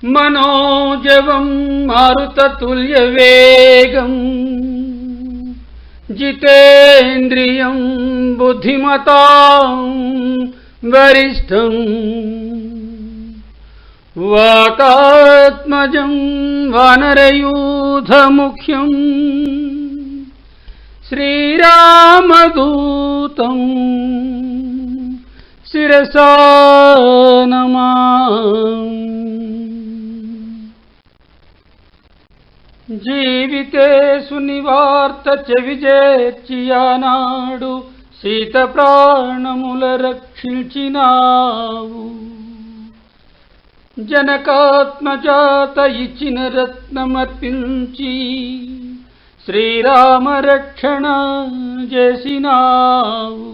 మనోజవం మారుతతుల్యవేగం జితేంద్రియం బుద్ధిమతాం వరిష్టం వాతాత్మజం వానరయూథముఖ్యం శ్రీరామదూతం శిరసా నమామి. జీవితేషు నివార్త చెవిజేర్చియానాడు సీత ప్రాణముల రక్షించినావు. జనకాత్మజాత ఇచ్చిన రత్నమర్పించి శ్రీరామ రక్షణ చేసినావు.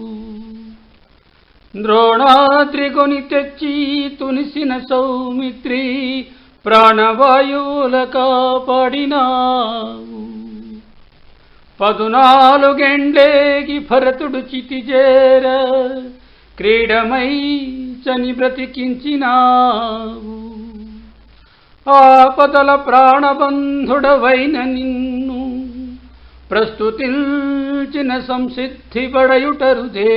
ద్రోణాద్రికొని తెచ్చి తునిసిన సౌమిత్రి ప్రాణవాయువుల కాపాడినావు. 14 భరతుడు చితిజేర క్రీడమై చని బ్రతికించినావు. ఆపదల ప్రాణబంధుడవైన నిన్ను ప్రస్తుతించిన సంసిద్ధి పడయుటరుదే.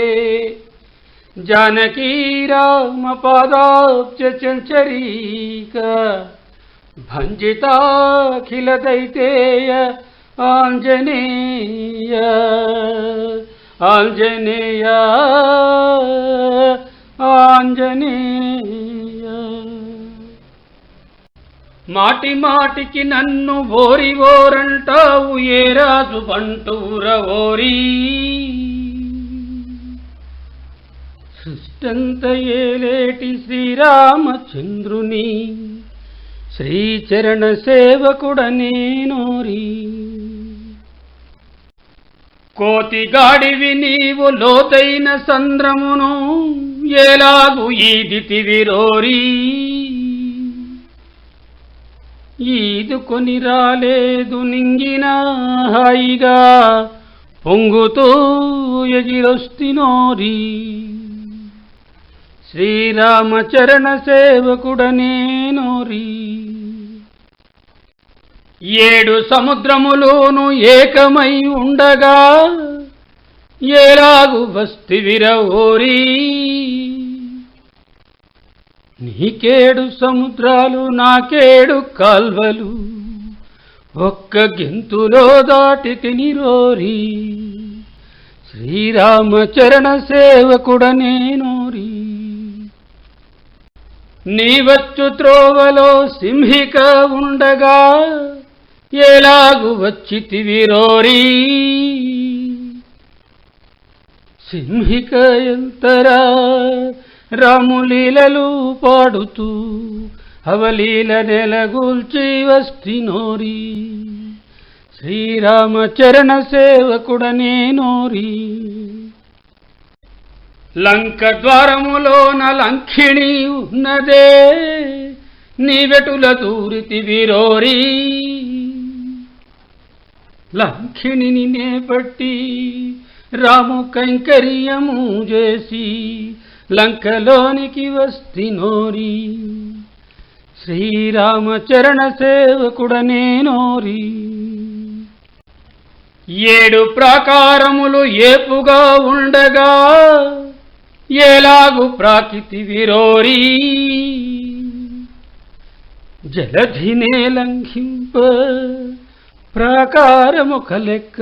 జానకీ రామ పాదాబ్జ చంచరీక భంజితాఖిల దైతేయ ఆంజనేయ ఆంజనేయ ఆంజనేయ. మాటి మాటికి నన్ను ఓరి ఓరంటావు ఏ రాజు బంటూర ఓరి. సృష్టంత ఏలేటి శ్రీరామచంద్రుని శ్రీచరణ సేవకుడనేనోరి. కోతిగాడివి నీవు లోతైన సంద్రమును ఎలాగు ఈదితివిరోరి. ఈదుకొని రాలేదు నింగిన హాయిగా పొంగుతూ ఎగిరొస్తినోరి. శ్రీరామచరణ సేవకుడనేనోరి. 7 సముద్రములోను ఏకమై ఉండగా ఎలాగు వస్తివిరవోరి. నీకేడు సముద్రాలు నాకేడు కాల్వలు ఒక్క గెంతులో దాటి తినిరోరి. శ్రీరామచరణ సేవకుడనేనోరి. నీవచ్చు త్రోవలో సింహిక ఉండగా ఎలాగు వచ్చితివిరోరి. సింహిక ఎంతరా రాములీలలు పాడుతూ అవలీల నెలగూల్చి వస్తినోరి. శ్రీరామచరణ సేవకుడనేనోరి. లంక ద్వారములోన లంకిణి ఉన్నదే నీవెటుల దూరితివిరోరి. లంకిణిని నేపట్టి రాము కైంకర్యము చేసి లంకలోనికి వస్తినోరి. శ్రీరామచరణ సేవకుడనేనోరి. 7 ప్రాకారములు ఏపుగా ఉండగా ఎలాగు ప్రాకితివిరోరి. జలధినే లంఘింప ప్రాకారముక లెక్క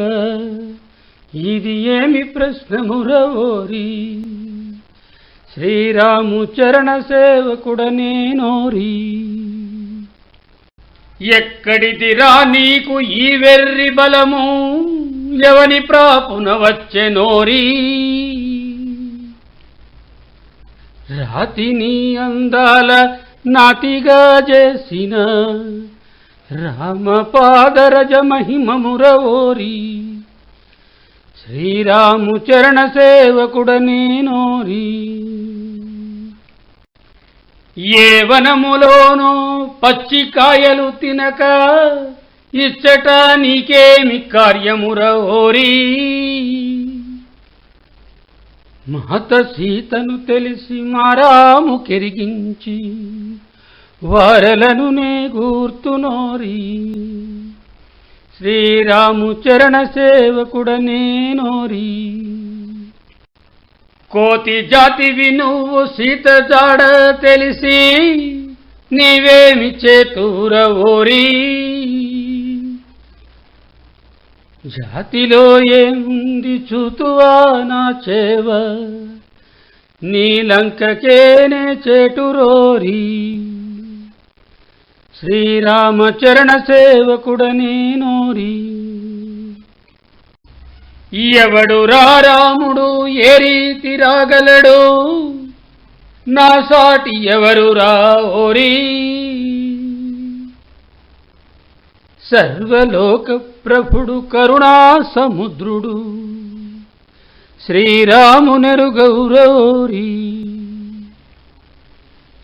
ఇది ఏమి ప్రశ్నమురవోరి. శ్రీరామచరణ సేవకుడనేనోరి. ఎక్కడిదిరా నీకు ఈ వెర్రి బలము ఎవని ప్రాపున వచ్చెనోరి. రాతిని అందాల నాతిగా చేసిన రామపాదరజ మహిమమురవోరి. శ్రీరామచరణ సేవకుడనేనోరి. ఏ వనములోనో పచ్చికాయలు తినక ఇచ్చట నీకేమి కార్యమురవోరి. మాత సీతను తెలిసి మారాము కెరిగించి వారలను నే గూర్తునోరి శ్రీరాముచరణ సేవకుడనే నోరి కోతి జాతివి నువ్వు సీత జాడ తెలిసి నీవేమి చేతూరవోరి జాతిలో ఏముంది చూతువా నా చేవ నీ లంకకేనే చేటురోరి శ్రీరామచరణ సేవకుడనే నోరి ఎవడు రాముడు ఏ రీతి రాగలడు నా సాటి ఎవరు రాఓరి సర్వలోక ప్రభుడు కరుణా సముద్రుడు శ్రీరామునెరుగౌరోరి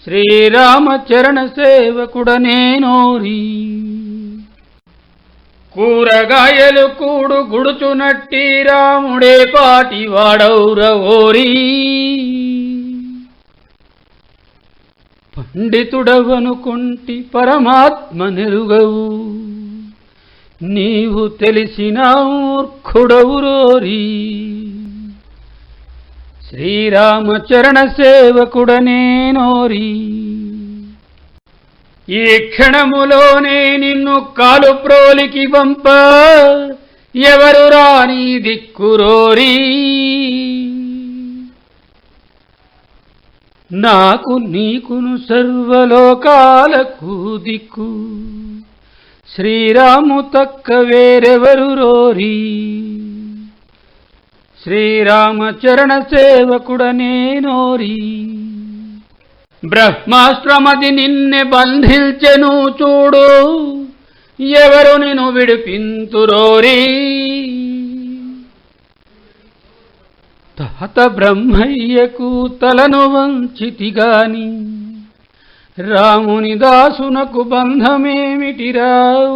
శ్రీరామచరణ సేవకుడనే నోరి కూరగాయలు కూడు గుడుచునట్టి రాముడే పాటి వాడౌరవోరి పండితుడవనుకుంటి పరమాత్మ నెరుగవు నీవు తెలిసిన మూర్ఖుడవురోరి శ్రీరామచరణ సేవకుడనే నోరి ఈ క్షణములోనే నిన్ను కాలు ప్రోలికి పంప ఎవరు రాని దిక్కురోరి నాకు నీకును సర్వలోకాలకు దిక్కు శ్రీరాము తక్క వేరెవరు రోరి శ్రీరామచరణ సేవకుడనే నోరి బ్రహ్మాస్త్రమది నిన్నె బంధించెను చూడు ఎవరు నిన్ను విడిపింతురోరి తాత బ్రహ్మయ్యకు తలను వంచితిగాని రాముని దాసునకు బంధమేమిటిరా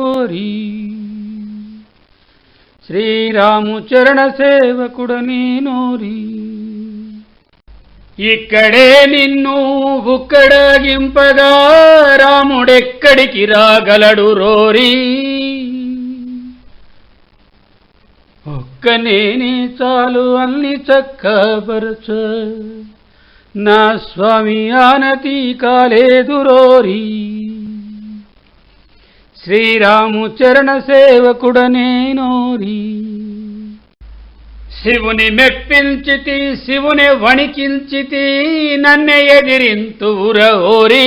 ఓరి శ్రీరాముచరణ సేవకుడనే నోరి ఇక్కడే నిన్ను ఉక్కడగింపగా రాముడెక్కడికి రాగలడు రోరి ఒక్క నేనే చాలు అన్ని చక్కబరచ నా స్వామి ఆనతి కాలేదు రోరి శ్రీరాముచరణ సేవకుడనే నోరి శివుని మెప్పించితి శివుని వణికించితి నన్నే ఎదిరింతురవోరి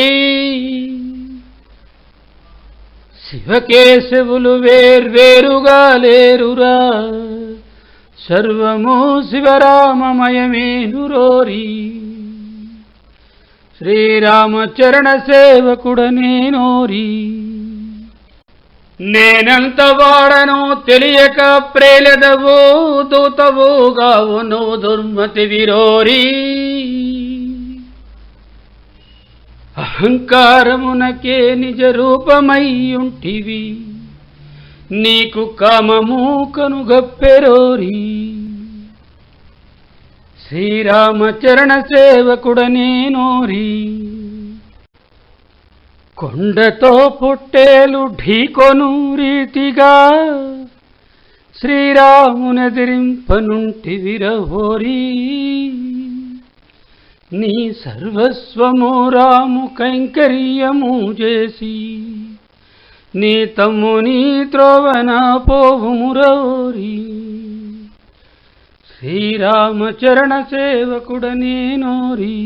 శివకేశవులు వేర్వేరుగా లేరురా సర్వము శివరామమయమేనురోరి శ్రీరామచరణ సేవకుడనే నోరి నేనంత వాడను తెలియక ప్రేలదవు దూతవుగావు నువ్వు దుర్మతి విరోరి అహంకారమునకే నిజ రూపమయ్యుంటివి నీకు కామము కనుగప్పెరోరి శ్రీరామచరణ సేవకుడనే నోరి కొండతో పొట్టేలు ఢీకొను రీతిగా శ్రీరామునెదిరింపనుంటివిరవోరి నీ సర్వస్వము రాము కైంకర్యము చేసి నీ తమ్ముని త్రోవన పోవుమురోరి శ్రీరామచరణ సేవకుడనే నోరి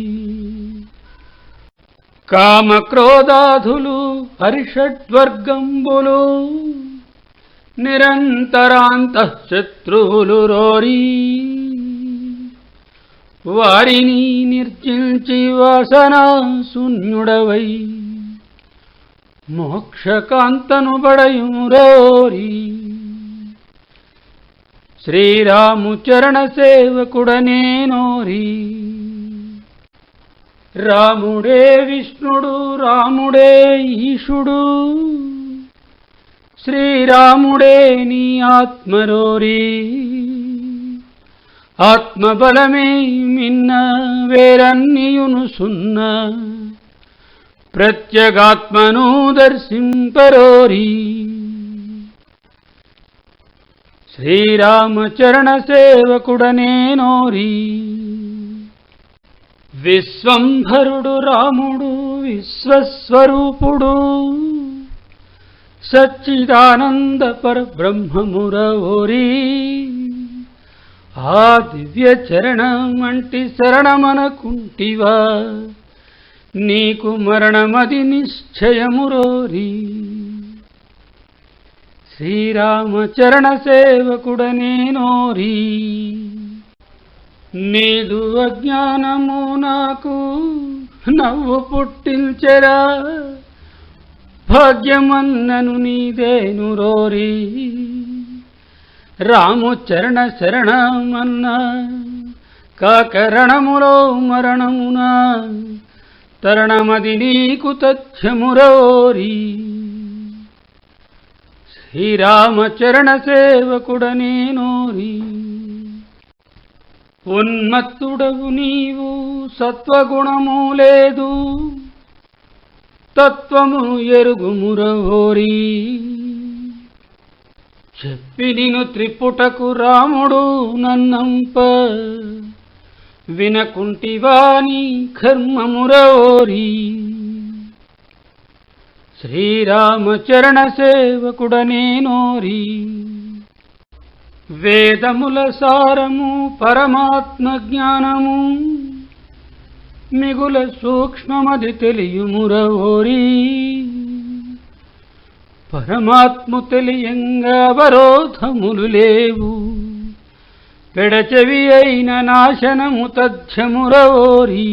కామక్రోధాధులు హరిషడ్వర్గంబులు నిరంతరాంతఃశత్రువులు రోరి వారిని నిర్జించి వాసనా శూన్యుడవై మోక్షకాంతను బడయురోరి శ్రీరాముచరణ సేవకుడనే నోరి రాముడే విష్ణుడు రాముడే ఈశుడు శ్రీరాముడే నీ ఆత్మరోరి ఆత్మబలమే మిన్న వేరన్నియును సున్న ప్రత్యేగాత్మను దర్శింపరోరి. శ్రీరామచరణ సేవకుడనేనోరి. విశ్వంభరుడు రాముడు విశ్వస్వరూపుడు, సచ్చిదానంద పరబ్రహ్మమురవోరి. ఆ దివ్య చరణమంటి శరణమనకుంటివా, నీకు మరణమది నిశ్చయమురోరి. శ్రీరామచరణ సేవకుడనేనోరి. నీదు అజ్ఞానము నాకు నవ్వు పుట్టించెరా, భాగ్యమన్నను నీదేనురోరి. రాముచరణ శరణమన్న కాకరణములో మరణమున, తరణమది నీకు తథ్యమురోరి. శ్రీరామచరణ సేవకుడనేనోరి. ఉన్మత్తుడవు నీవు, సత్వగుణము లేదు, తత్వము ఎరుగుమురవోరి. చెప్పి నిను త్రిపుటకు రాముడు నన్నంప, వినకుంటివాని కర్మమురవోరి. శ్రీరామచరణ సేవకుడనేనోరి. వేదముల సారము పరమాత్మ జ్ఞానము, మిగుల సూక్ష్మమది తెలియుమురవోరి. పరమాత్మ తెలియంగా అవరోధములు లేవు, పెడచెవి అయిన నాశనము తథ్యమురవోరి.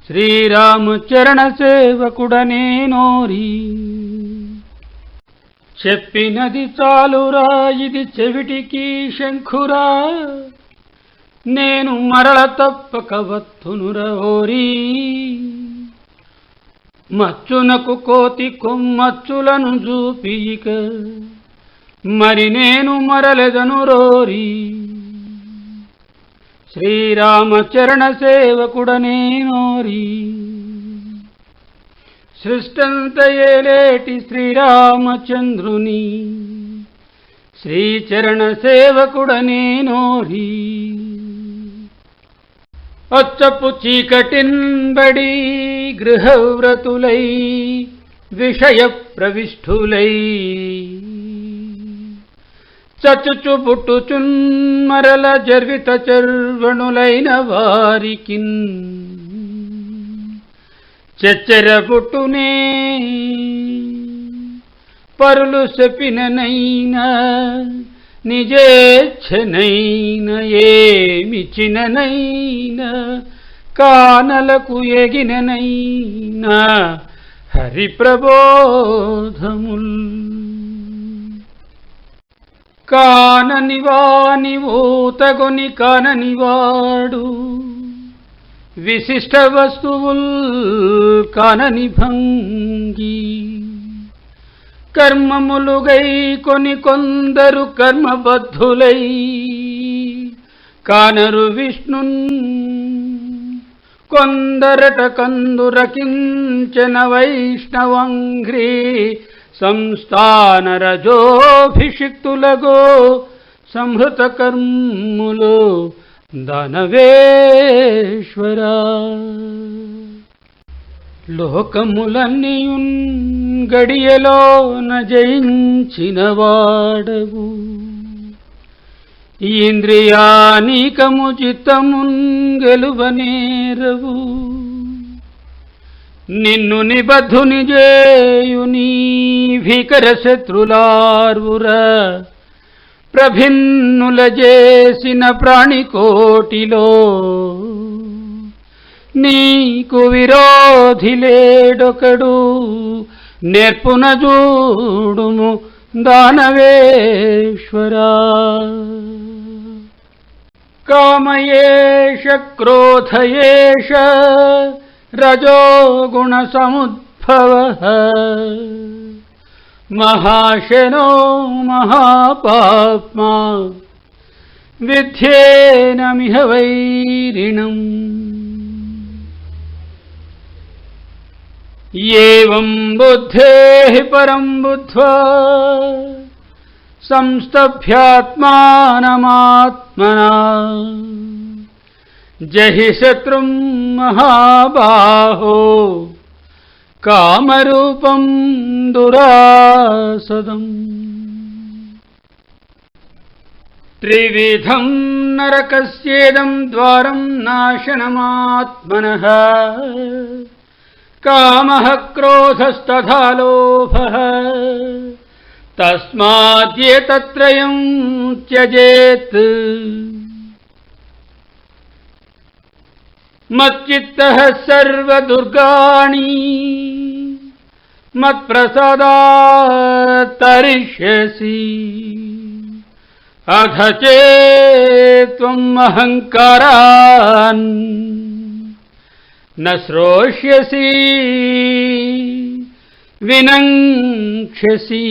శ్రీరామచరణ సేవకుడనేనోరి. చెప్పినది చాలురా, ఇది చెవిటికి శంఖురా, నేను మరల తప్పక వత్తునురవోరి. మచ్చునకు కోతి కొమ్మచ్చులను చూపిక, మరి నేను మరలెదనురోరి. శ్రీరామచరణ సేవకుడనేనోరి. సృష్టంత ఏలేటి శ్రీరామచంద్రుని, శ్రీచరణ సేవకుడనేనోరి. అచ్చపు చీకటిన్బడి గృహవ్రతులై, విషయ ప్రవిష్ఠులై, చచ్చుచు పుట్టుచున్ మరల జర్విత చర్వణులైన వారికిన్, చెచ్చెర పుట్టునే పరులు చెప్పిననైనా, నిజేచ్ఛనైన ఏమిచ్చిననైనా, కానలకు ఎగిననైనా హరిప్రబోధముల్. కాననివాని ఊతగొని కాననివాడు, విశిష్ట వస్తువుల్ కానని భంగి. కర్మములుగై కొని కొందరు కర్మబద్ధులై, కానరు విష్ణున్ కొందరట కందురకించన వైష్ణవంఘ్రీ. సంస్థాన రజోభిషిక్తులగో సంహృత కర్ములు దానవేశ్వరా. లోకములన్నీయున్ గడియలోన జయించిన వాడవు, ఇంద్రియానీకము చిత్తమున్ గెలువనేరవు. నిన్ను నిబద్ధుని చేయుని భీకర శత్రులార్వుర, ప్రభిన్నుల చేసిన ప్రాణికోటిలో. నీకు విరోధి లేడొకడు, నేర్పున చూడుము దానవేశ్వరా. కామయేష క్రోధయేష రజోగుణ సముద్భవః, మహాశనో మహాపాప్మా విద్యేనమిహ వైరిణం. ఏవం బుద్ధేః పరం బుద్ధ్వా సంస్తభ్యాత్మానమాత్మనా జహి శత్రుం మహాబాహో కామరూపం దురాసదం. త్రివిధం నరకస్యేదం ద్వారం నాశనమాత్మనః కామః క్రోధస్తథా లోభః తస్మాదేతత్రయం త్యజేత్. మచ్చిత్తః సర్వదుర్గాణి మత్ప్రసాదాత్ తరిష్యసి అథ చేత్వం అహంకారాన్ న శ్రోష్యసి వినంక్ష్యసి.